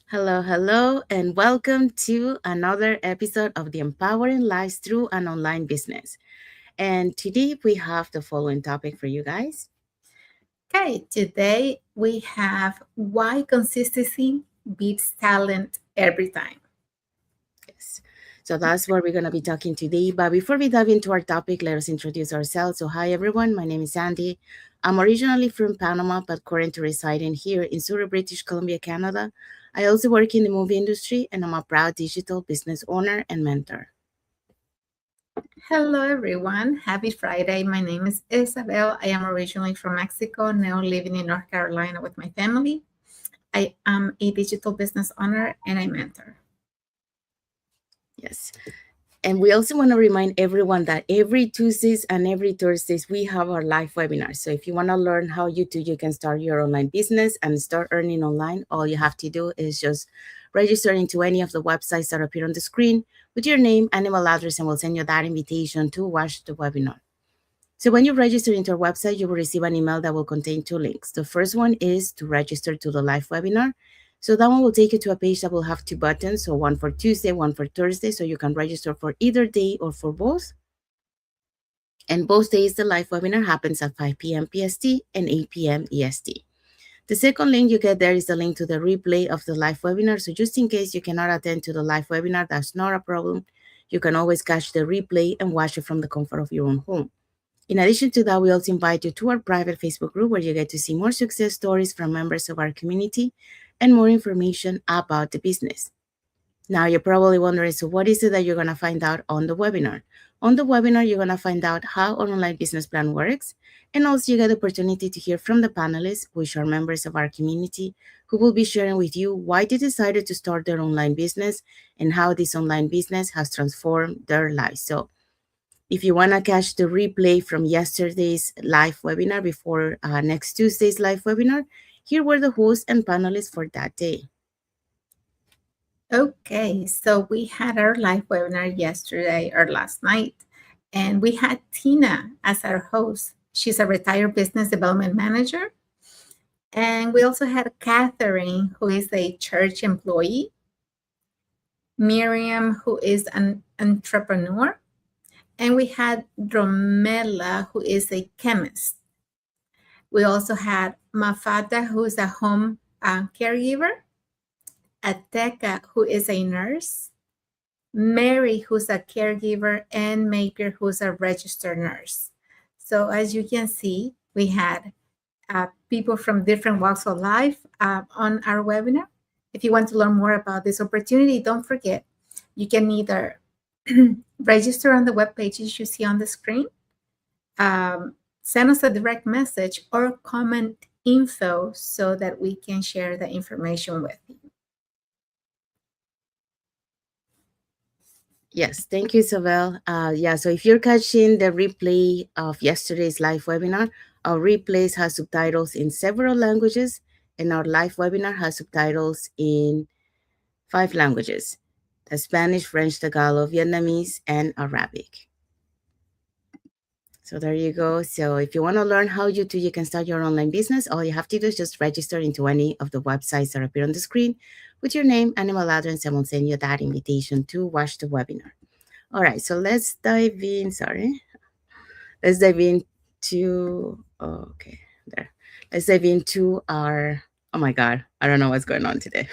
Hello, hello, and welcome to another episode of the Empowering Lives Through an Online Business. And today we have the following topic for you guys. Okay, today we have why consistency beats talent every time. Yes. So that's what we're going to be talking today. But before we dive into our topic, let us introduce ourselves. So, hi everyone, my name is Sandy. I'm originally from Panama, but currently residing here in Surrey, British Columbia, Canada. I also work in the movie industry, and I'm a proud digital business owner and mentor. Hello, everyone. Happy Friday. My name is Isabel. I am originally from Mexico, now living in North Carolina with my family. I am a digital business owner and a mentor. Yes. And we also want to remind everyone that every Tuesdays and every Thursdays we have our live webinars. So if you want to learn how you can start your online business and start earning online, all you have to do is just register into any of the websites that appear on the screen with your name and email address, and we'll send you that invitation to watch the webinar. So when you register into our website, you will receive an email that will contain two links. The first one is to register to the live webinar. So that one will take you to a page that will have two buttons. So one for Tuesday, one for Thursday. So you can register for either day or for both. And both days, the live webinar happens at 5 p.m. PST and 8 p.m. EST. The second link you get there is the link to the replay of the live webinar. So just in case you cannot attend to the live webinar, that's not a problem. You can always catch the replay and watch it from the comfort of your own home. In addition to that, we also invite you to our private Facebook group where you get to see more success stories from members of our community and more information about the business. Now, you're probably wondering, so what is it that you're going to find out on the webinar? On the webinar, you're going to find out how an online business plan works, and also you get the opportunity to hear from the panelists, which are members of our community, who will be sharing with you why they decided to start their online business and how this online business has transformed their lives. So if you want to catch the replay from yesterday's live webinar before next Tuesday's live webinar, here were the hosts and panelists for that day. Okay, so we had our live webinar yesterday or last night, and we had Tina as our host. She's a retired business development manager. And we also had Catherine, who is a church employee, Miriam, who is an entrepreneur, and we had Romela, who is a chemist. We also had Mafata, who is a home caregiver, Ateka, who is a nurse, Mary, who's a caregiver, and Maker, who's a registered nurse. So as you can see, we had people from different walks of life on our webinar. If you want to learn more about this opportunity, don't forget, you can either register on the web pages you see on the screen, send us a direct message, or comment info so that we can share the information with you. Yes, thank you, Isabel. So if you're catching the replay of yesterday's live webinar, our replays has subtitles in several languages, and our live webinar has subtitles in 5 languages: the Spanish, French, Tagalog, Vietnamese, and Arabic. So there you go. So if you want to learn how you can start your online business, all you have to do is just register into any of the websites that appear on the screen with your name and email address, and we'll send you that invitation to watch the webinar. All right, so let's dive in. Sorry. Let's dive into, okay, there. Let's dive into our, oh my God, I don't know what's going on today.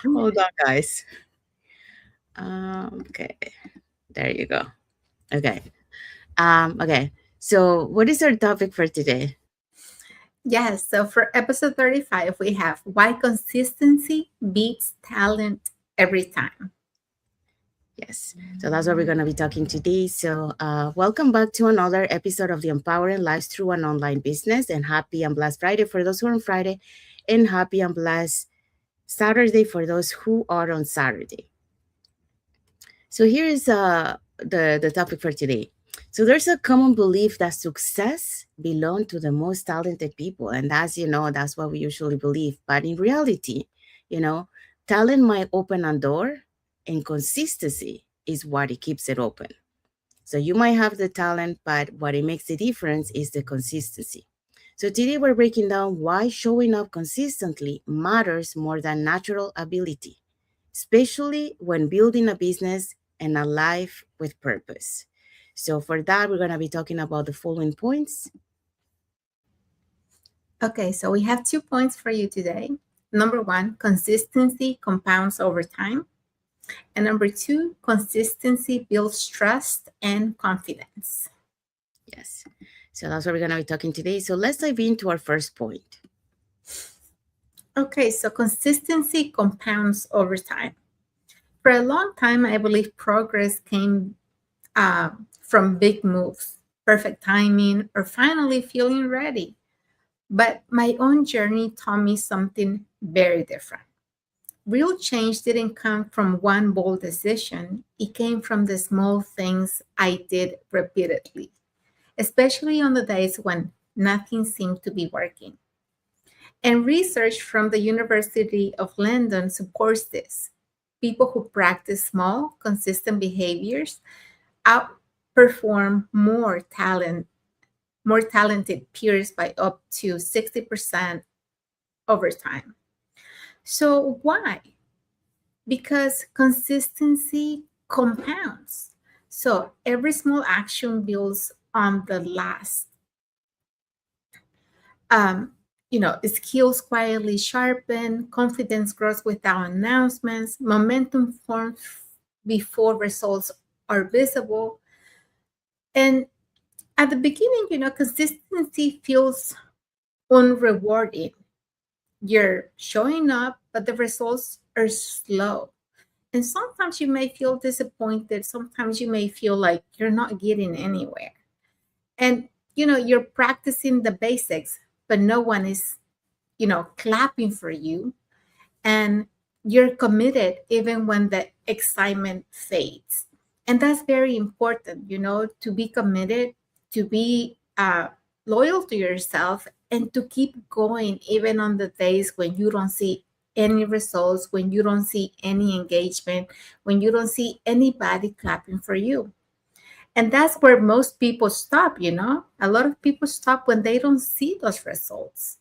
Hold on, guys. Okay, there you go. Okay. Okay. So what is our topic for today? Yes, so for episode 35, we have why consistency beats talent every time. Yes. So that's what we're going to be talking today. So, welcome back to another episode of the Empowering Lives Through an Online Business. And happy and blessed Friday for those who are on Friday, and happy and blessed Saturday for those who are on Saturday. So here is the topic for today. So there's a common belief that success belongs to the most talented people, and that's what we usually believe. But in reality, you know, talent might open a door, and consistency is what it keeps it open. So you might have the talent, but what it makes the difference is the consistency. So today we're breaking down why showing up consistently matters more than natural ability, especially when building a business and a life with purpose. So for that, we're going to be talking about the following points. Okay, so we have 2 points for you today. Number one, consistency compounds over time. And number two, consistency builds trust and confidence. Yes. So that's what we're going to be talking today. So let's dive into our first point. Okay, so consistency compounds over time. For a long time, I believe progress came from big moves, perfect timing, or finally feeling ready. But my own journey taught me something very different. Real change didn't come from one bold decision, it came from the small things I did repeatedly, especially on the days when nothing seemed to be working. And research from the University of London supports this. People who practice small, consistent behaviors outperform more talented peers by up to 60% over time. So why? Because consistency compounds. So every small action builds on the last. Um, skills quietly sharpen, confidence grows without announcements, momentum forms before results are visible. And at the beginning, consistency feels unrewarding. You're showing up, but the results are slow. And sometimes you may feel disappointed. Sometimes you may feel like you're not getting anywhere. And, you're practicing the basics, but no one is, clapping for you. And you're committed even when the excitement fades. And that's very important, to be committed, to be loyal to yourself, and to keep going even on the days when you don't see any results, when you don't see any engagement, when you don't see anybody clapping for you. And that's where most people stop. A lot of people stop when they don't see those results.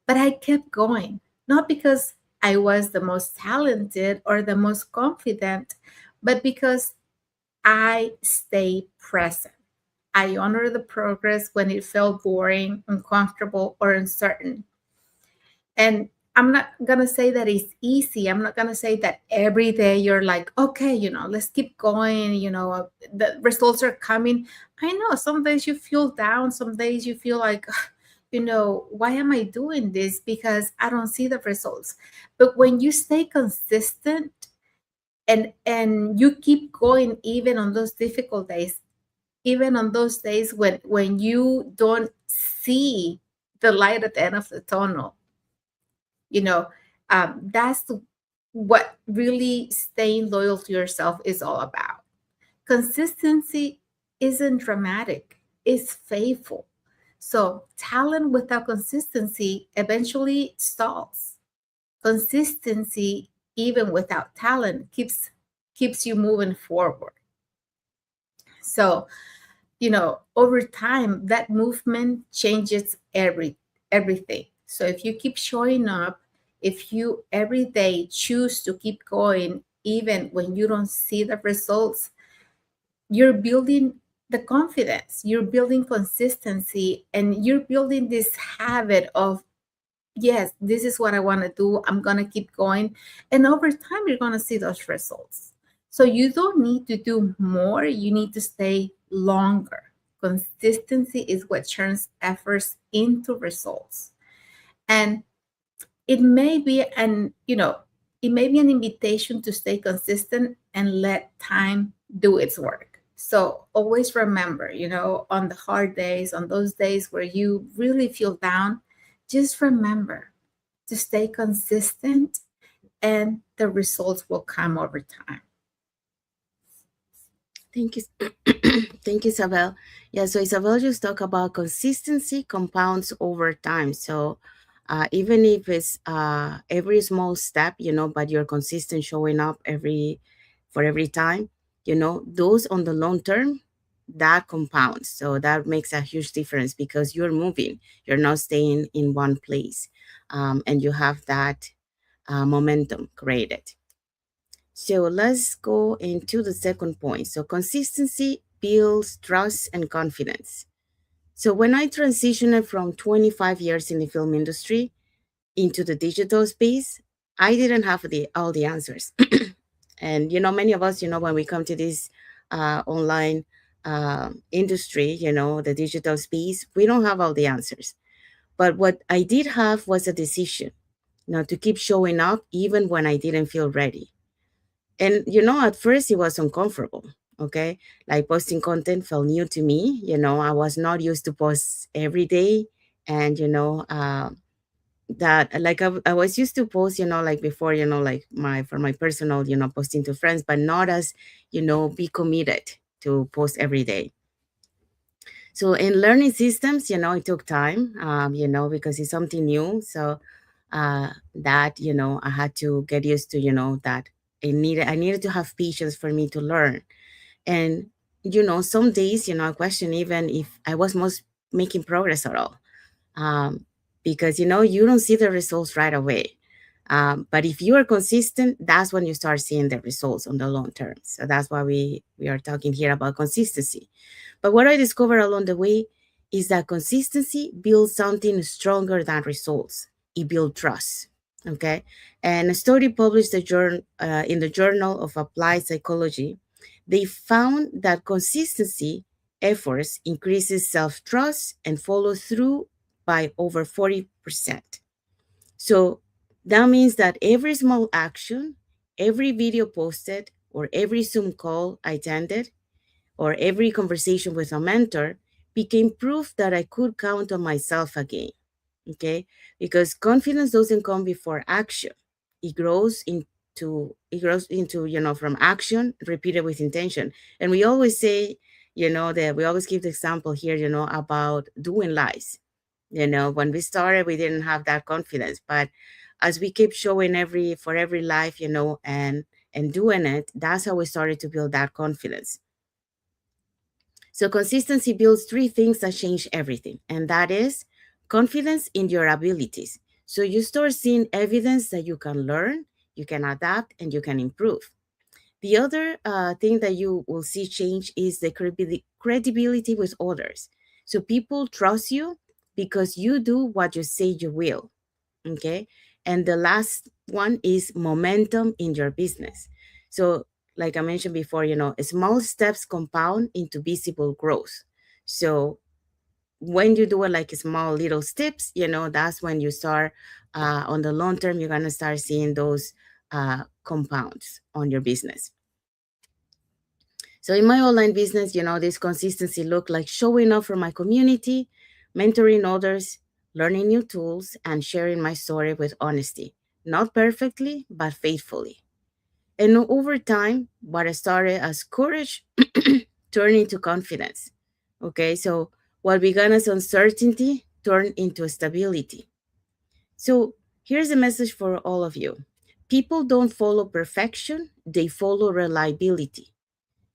But I kept going, not because I was the most talented or the most confident, but because I stay present. I honor the progress when it felt boring, uncomfortable, or uncertain. And I'm not going to say that it's easy. I'm not going to say that every day you're like, okay, let's keep going. The results are coming. I know some days you feel down. Some days you feel like, why am I doing this? Because I don't see the results. But when you stay consistent and you keep going, even on those difficult days, even on those days when you don't see the light at the end of the tunnel, you know that's what really staying loyal to yourself is all about. Consistency isn't dramatic, it's faithful. So talent without consistency eventually stalls. Consistency, even without talent, keeps you moving forward. So over time that movement changes everything. So if you keep showing up, if you every day choose to keep going even when you don't see the results, you're building the confidence, you're building consistency, and you're building this habit of, yes, this is what I want to do, I'm going to keep going. And over time you're going to see those results. So you don't need to do more, you need to stay longer. Consistency is what turns efforts into results. And it may be an invitation to stay consistent and let time do its work. So always remember, on the hard days, on those days where you really feel down, just remember to stay consistent and the results will come over time. Thank you. Thank you, Isabel. Yeah, so Isabel just talked about consistency compounds over time. So even if it's every small step, but you're consistent showing up for every time, those on the long term, that compounds. So that makes a huge difference because you're moving, you're not staying in one place, and you have that momentum created. So let's go into the second point. So consistency builds trust and confidence. So when I transitioned from 25 years in the film industry into the digital space, I didn't have all the answers. And, many of us, when we come to this online industry, the digital space, we don't have all the answers. But what I did have was a decision, to keep showing up even when I didn't feel ready. And, at first it was uncomfortable. Okay. Like posting content felt new to me. I was not used to post every day. And, that like I was used to post, like before, like for my personal, posting to friends, but not as, be committed to post every day. So in learning systems, it took time, because it's something new. So that, I had to get used to, that I needed to have patience for me to learn. And, some days, I question even if I was most making progress at all. Because, you don't see the results right away. But if you are consistent, that's when you start seeing the results on the long term. So that's why we are talking here about consistency. But what I discovered along the way is that consistency builds something stronger than results. It builds trust. Okay. And a study published in the Journal of Applied Psychology, they found that consistency efforts increases self-trust and follow through by over 40%. So that means that every small action, every video posted, or every Zoom call I attended, or every conversation with a mentor became proof that I could count on myself again. Okay? Because confidence doesn't come before action. It grows into, from action repeated with intention. And we always say, that we always give the example here, about doing lies. When we started, we didn't have that confidence, but as we keep showing for every life, and doing it, that's how we started to build that confidence. So consistency builds three things that change everything, and that is confidence in your abilities. So you start seeing evidence that you can learn, you can adapt, and you can improve. The other thing that you will see change is the credibility with others. So people trust you because you do what you say you will. Okay. And the last one is momentum in your business. So, like I mentioned before, small steps compound into visible growth. So, when you do it like small little steps, that's when you start on the long term, you're going to start seeing those compounds on your business. So in my online business, this consistency looked like showing up for my community, mentoring others, learning new tools, and sharing my story with honesty. Not perfectly, but faithfully. And over time, what started as courage turned into confidence. Okay, so what began as uncertainty turned into stability. So here's a message for all of you. People don't follow perfection, they follow reliability.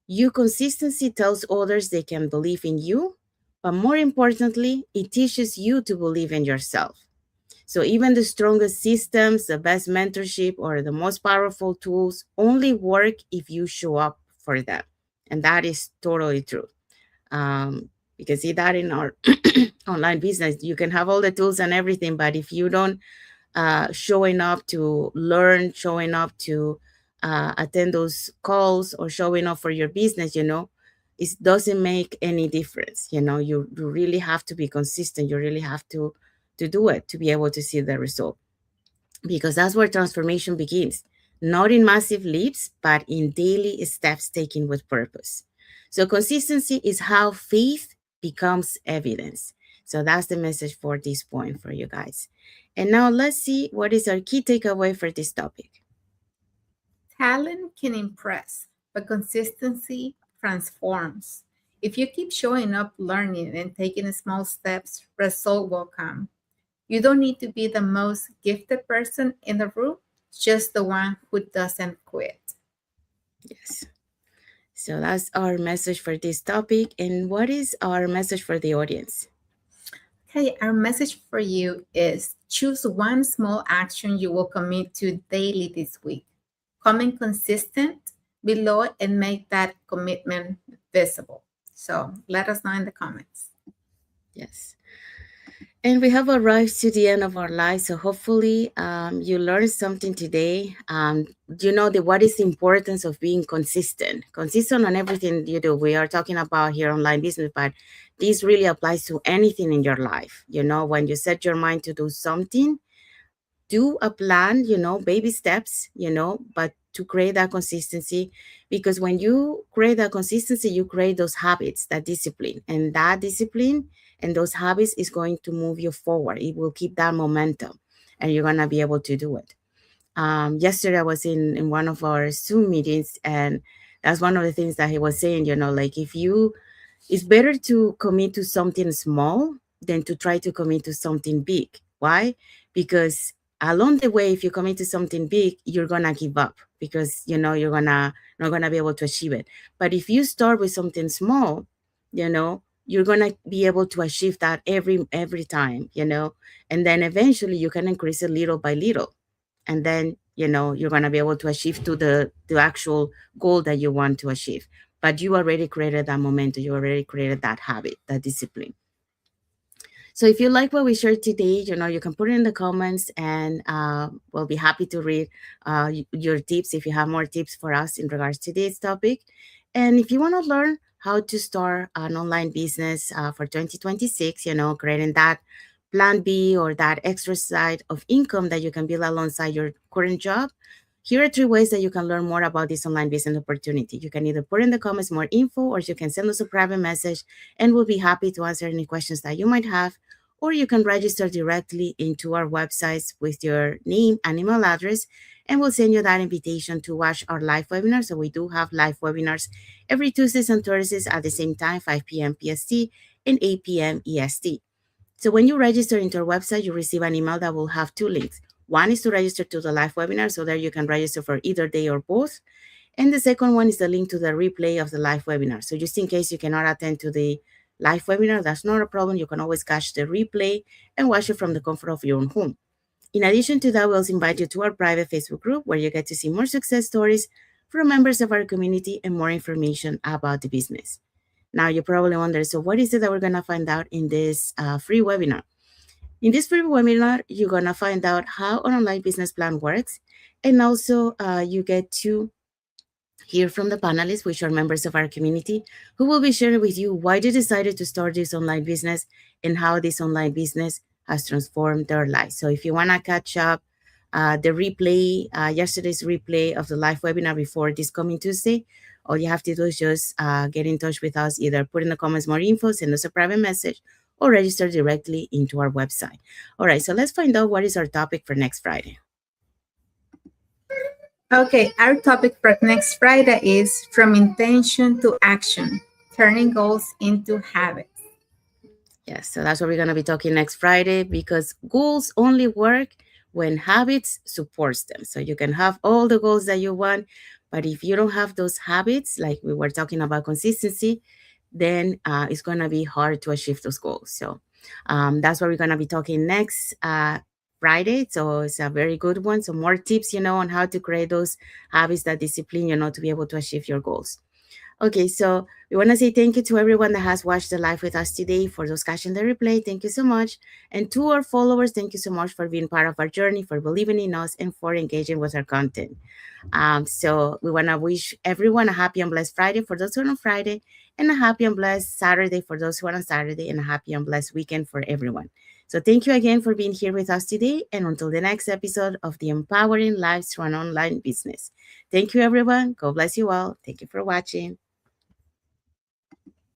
Your consistency tells others they can believe in you, but more importantly, it teaches you to believe in yourself. So even the strongest systems, the best mentorship, or the most powerful tools only work if you show up for them. And that is totally true. You can see that in our online business. You can have all the tools and everything, but if you don't showing up to learn, showing up to attend those calls, or showing up for your business, it doesn't make any difference. You really have to be consistent. You really have to do it to be able to see the result, because that's where transformation begins. Not in massive leaps, but in daily steps taken with purpose. So consistency is how faith becomes evidence. So that's the message for this point for you guys. And now let's see what is our key takeaway for this topic. Talent can impress, but consistency transforms. If you keep showing up, learning, and taking small steps, result will come. You don't need to be the most gifted person in the room, just the one who doesn't quit. Yes. So that's our message for this topic. And what is our message for the audience? Okay, our message for you is choose one small action you will commit to daily this week. Comment consistent below and make that commitment visible. So let us know in the comments. Yes. And we have arrived to the end of our life. So hopefully you learned something today. You know what is the importance of being consistent on everything you do. We are talking about here online business, but this really applies to anything in your life. You know, when you set your mind to do something, do a plan, baby steps, but to create that consistency, because when you create that consistency, you create those habits, that discipline, and that discipline and those habits is going to move you forward. It will keep that momentum and you're going to be able to do it. Yesterday I was in one of our Zoom meetings, and that's one of the things that he was saying, like if you it's better to commit to something small than to try to commit to something big. Why? Because along the way, if you commit to something big, you're gonna give up because you're gonna not gonna be able to achieve it. But if you start with something small, you're gonna be able to achieve that every time, and then eventually you can increase it little by little, and then you're going to be able to achieve to the actual goal that you want to achieve, but you already created that momentum, you already created that habit, that discipline. So if you like what we shared today, you can put it in the comments, and we'll be happy to read your tips if you have more tips for us in regards to this topic. And if you want to learn how to start an online business for 2026, creating that plan B or that extra side of income that you can build alongside your current job, here are 3 ways that you can learn more about this online business opportunity. You can either put in the comments more info, or you can send us a private message, and we'll be happy to answer any questions that you might have. Or you can register directly into our websites with your name and email address, and we'll send you that invitation to watch our live webinars. So we do have live webinars every Tuesdays and Thursdays at the same time, 5 p.m. PST and 8 p.m. EST. So when you register into our website, you receive an email that will have 2 links. One is to register to the live webinar, so there you can register for either day or both. And the second one is the link to the replay of the live webinar. So just in case you cannot attend to the live webinar, that's not a problem. You can always catch the replay and watch it from the comfort of your own home. In addition to that, we also invite you to our private Facebook group, where you get to see more success stories from members of our community and more information about the business. Now, you probably wonder, so what is it that we're going to find out in this free webinar? In this free webinar, you're going to find out how an online business plan works, and also you get to hear from the panelists, which are members of our community, who will be sharing with you why they decided to start this online business and how this online business has transformed their lives. So if you want to catch up the replay, yesterday's replay of the live webinar before this coming Tuesday, all you have to do is just get in touch with us, either put in the comments more info, send us a private message, or register directly into our website. All right, so let's find out what is our topic for next Friday. Okay, our topic for next Friday is from intention to action, turning goals into habits. Yes, so that's what we're going to be talking next Friday, because goals only work when habits supports them. So you can have all the goals that you want, but if you don't have those habits, like we were talking about consistency, then it's going to be hard to achieve those goals. So that's what we're going to be talking next Friday. So it's a very good one. So more tips, on how to create those habits, that discipline, to be able to achieve your goals. Okay, so we want to say thank you to everyone that has watched the live with us today. For those catching the replay, thank you so much. And to our followers, thank you so much for being part of our journey, for believing in us, and for engaging with our content. So we want to wish everyone a happy and blessed Friday for those who are on Friday, and a happy and blessed Saturday for those who are on Saturday, and a happy and blessed weekend for everyone. So thank you again for being here with us today, and until the next episode of the Empowering Lives Through an Online Business. Thank you, everyone. God bless you all. Thank you for watching.